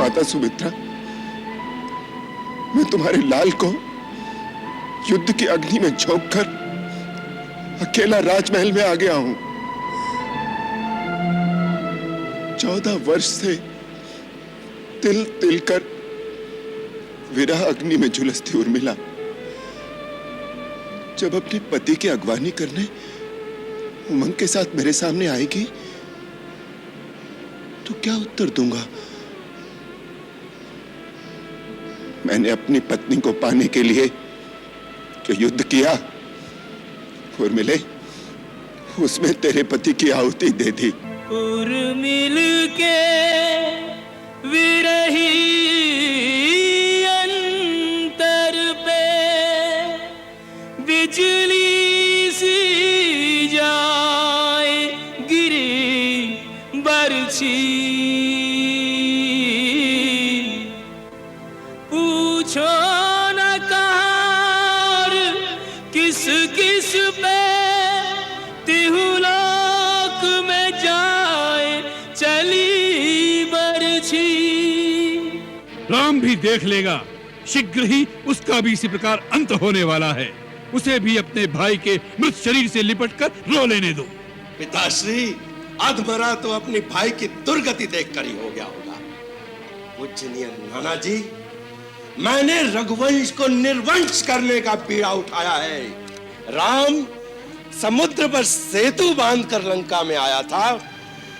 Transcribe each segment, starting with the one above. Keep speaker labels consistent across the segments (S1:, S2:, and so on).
S1: माता सुमित्रा, मैं तुम्हारे लाल को युद्ध की अग्नि में झोंककर अकेला राजमहल में आ गया हूं। 14 वर्ष से तिल तिल कर विरह अग्नि में झुलसती उर्मिला जब अपने पति की अगवानी करने उमंग के साथ मेरे सामने आएगी तो क्या उत्तर दूंगा? मैंने अपनी पत्नी को पाने के लिए जो युद्ध किया और मिले उसमें तेरे पति की आहुति दे दी।
S2: उर्मिल के विरही अंतर पे बिजली सी जाए गिरी बरछी, पूछो न कहार किस किस पे तिहुलोक में जाए चली बरछी।
S3: राम भी देख लेगा, शीघ्र ही उसका भी इसी प्रकार अंत होने वाला है। उसे भी अपने भाई के मृत शरीर से लिपटकर रो लेने दो।
S4: पिताश्री, अधमरा तो अपने भाई की दुर्गति देखकर ही हो गया होगा। पूजनीय नाना जी, मैंने रघुवंश को निर्वंश करने का बीड़ा उठाया है। राम समुद्र पर सेतु बांधकर लंका में आया था।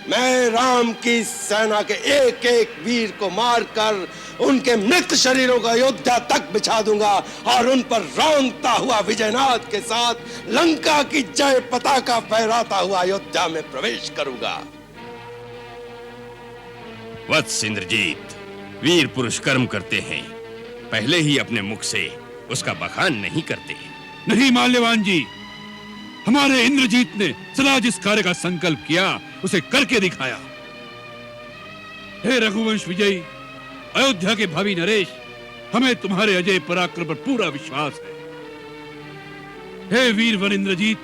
S4: मैं राम की सेना के एक एक वीर को मारकर उनके मृत शरीरों को अयोध्या तक बिछा दूंगा और उन पर रौंदता हुआ विजयनाथ के साथ लंका की जय पताका फहराता हुआ अयोध्या में प्रवेश करूंगा।
S5: वत्स इंद्रजीत, वीर पुरुष कर्म करते हैं, पहले ही अपने मुख से उसका बखान नहीं करते।
S3: नहीं माल्यवान जी, हमारे इंद्रजीत ने सदा जिस कार्य का संकल्प किया उसे करके दिखाया। हे रघुवंश विजयी, अयोध्या के भावी नरेश, हमें तुम्हारे अजय पराक्रम पर पूरा विश्वास है। हे वीरवर इंद्रजीत,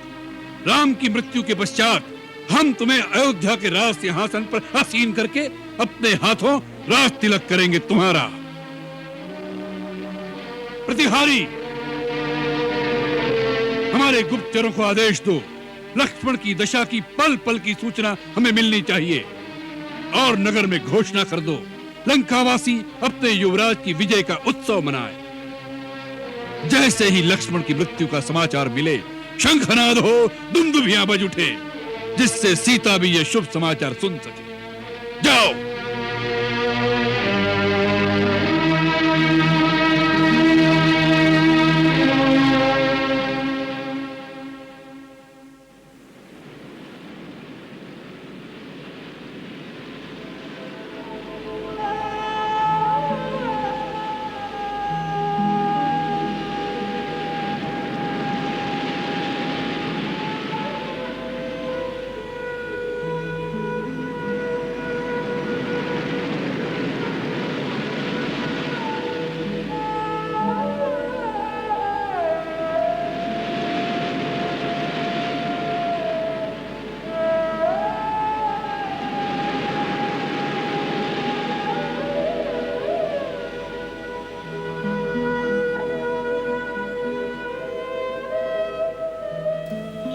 S3: राम की मृत्यु के पश्चात हम तुम्हें अयोध्या के राज सिंहासन पर आसीन करके अपने हाथों राज तिलक करेंगे तुम्हारा। प्रतिहारी, हमारे गुप्तचरों को आदेश दो, लक्ष्मण की दशा की पल पल की सूचना हमें मिलनी चाहिए और नगर में घोषणा कर दो, लंकावासी अपने युवराज की विजय का उत्सव मनाए। जैसे ही लक्ष्मण की मृत्यु का समाचार मिले, शंखनाद हो, दुंदुभियां बज उठे, जिससे सीता भी यह शुभ समाचार सुन सके। जाओ।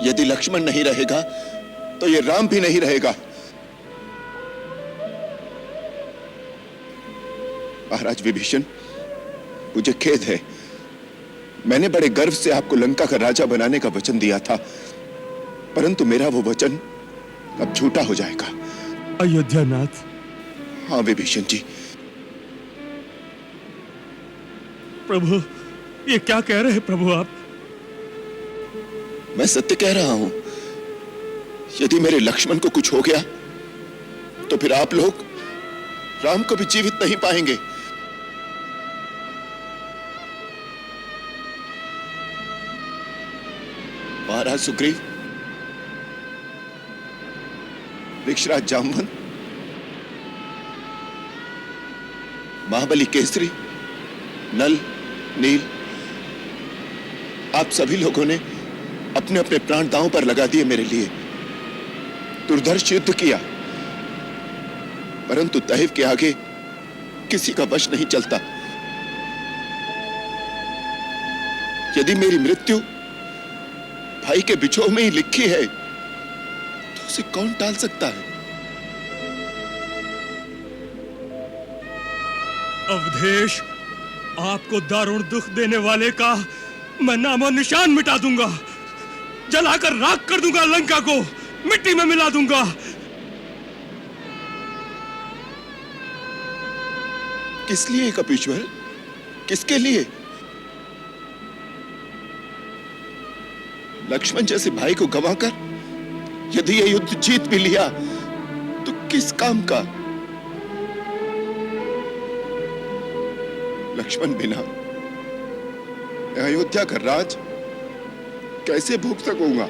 S1: यदि लक्ष्मण नहीं रहेगा तो ये राम भी नहीं रहेगा। महाराज विभीषण, मुझे खेद है, मैंने बड़े गर्व से आपको लंका का राजा बनाने का वचन दिया था, परंतु मेरा वो वचन अब झूठा हो जाएगा।
S6: अयोध्यानाथ।
S1: हाँ विभीषण जी।
S6: प्रभु, ये क्या कह रहे हैं प्रभु आप?
S1: मैं सत्य कह रहा हूं। यदि मेरे लक्ष्मण को कुछ हो गया तो फिर आप लोग राम को भी जीवित नहीं पाएंगे। महाराज सुग्रीव, वृक्षराज जामवंत, महाबली केसरी, नल, नील, आप सभी लोगों ने अपने अपने प्राण दांव पर लगा दिए मेरे लिए। दुर्धर्ष युद्ध किया, परंतु दैव के आगे किसी का वश नहीं चलता। यदि मेरी मृत्यु भाई के बिछोह में ही लिखी है तो उसे कौन टाल सकता है?
S6: अवधेश, आपको दारुण दुख देने वाले का मैं नामो निशान मिटा दूंगा, जलाकर राख कर दूंगा, लंका को मिट्टी में मिला दूंगा।
S1: किस लिए कपीश्वर? किसके लिए? लक्ष्मण जैसे भाई को गंवाकर यदि ये युद्ध जीत भी लिया तो किस काम का? लक्ष्मण बिना अयोध्या का राज कैसे भोग सकूंगा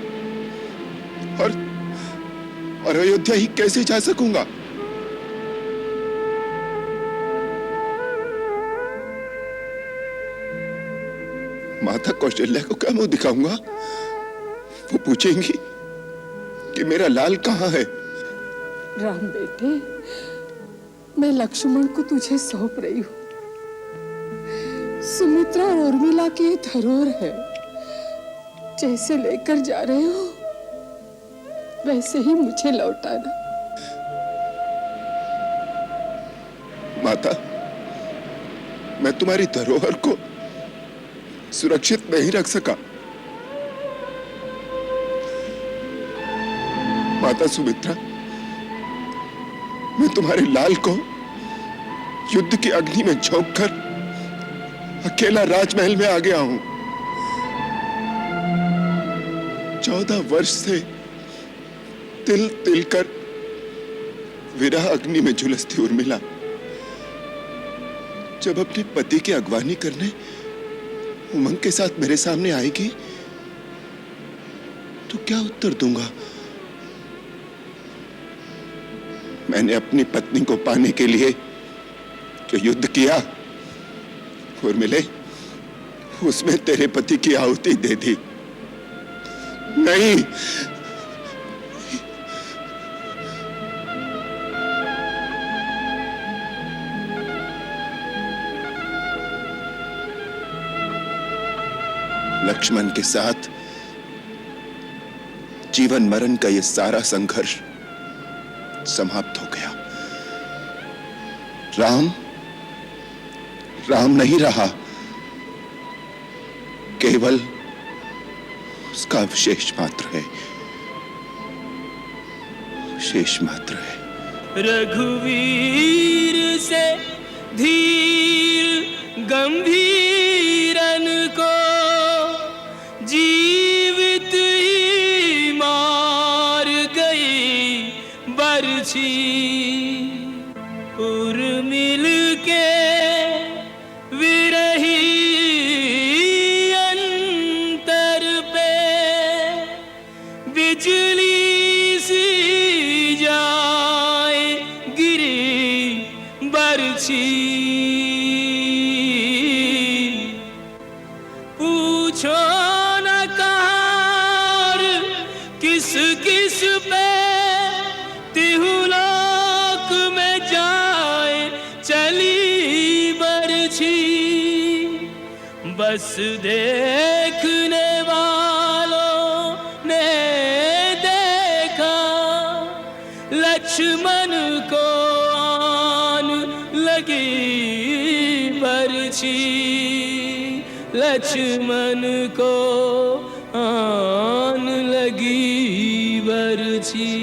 S1: और अयोध्या ही कैसे जा सकूंगा? माता कौशल्या को क्या मुंह दिखाऊंगा? वो पूछेंगी कि मेरा लाल कहां है।
S7: राम बेटे, मैं लक्ष्मण को तुझे सौंप रही हूं। सुमित्रा और उर्मिला की धरोहर है, जैसे लेकर जा रहे हो वैसे ही मुझे लौटाना।
S1: माता, मैं तुम्हारी धरोहर को सुरक्षित नहीं रख सका। माता सुमित्रा, मैं तुम्हारे लाल को युद्ध की अग्नि में झोंककर अकेला राजमहल में आ गया हूं। 14 वर्ष से तिल तिल कर विरह अग्नि में झुलसती उर्मिला जब अपने पति की अगवानी करने उमंग के साथ मेरे सामने आएगी तो क्या उत्तर दूंगा? मैंने अपनी पत्नी को पाने के लिए जो युद्ध किया उर्मिले, उसमें तेरे पति की आहुति दे दी। नहीं, लक्ष्मण के साथ जीवन मरण का यह सारा संघर्ष समाप्त हो गया। राम नहीं रहा, केवल उसका अवशेष मात्र है, शेष मात्र है।
S2: रघुवीर से धीर गंभीरन को जीवित ही मार गई बरछी। उर्मिल के विरही अंतर पे बिजली सी जाए गिरी बरछी। पूछो न कहार किस किस पे तिहुलोक में जाए चली बरछी। बस देखने वालों ने देखा लक्ष्मण को आन लगी बरछी। लक्ष्मण को आन लगी बरछी।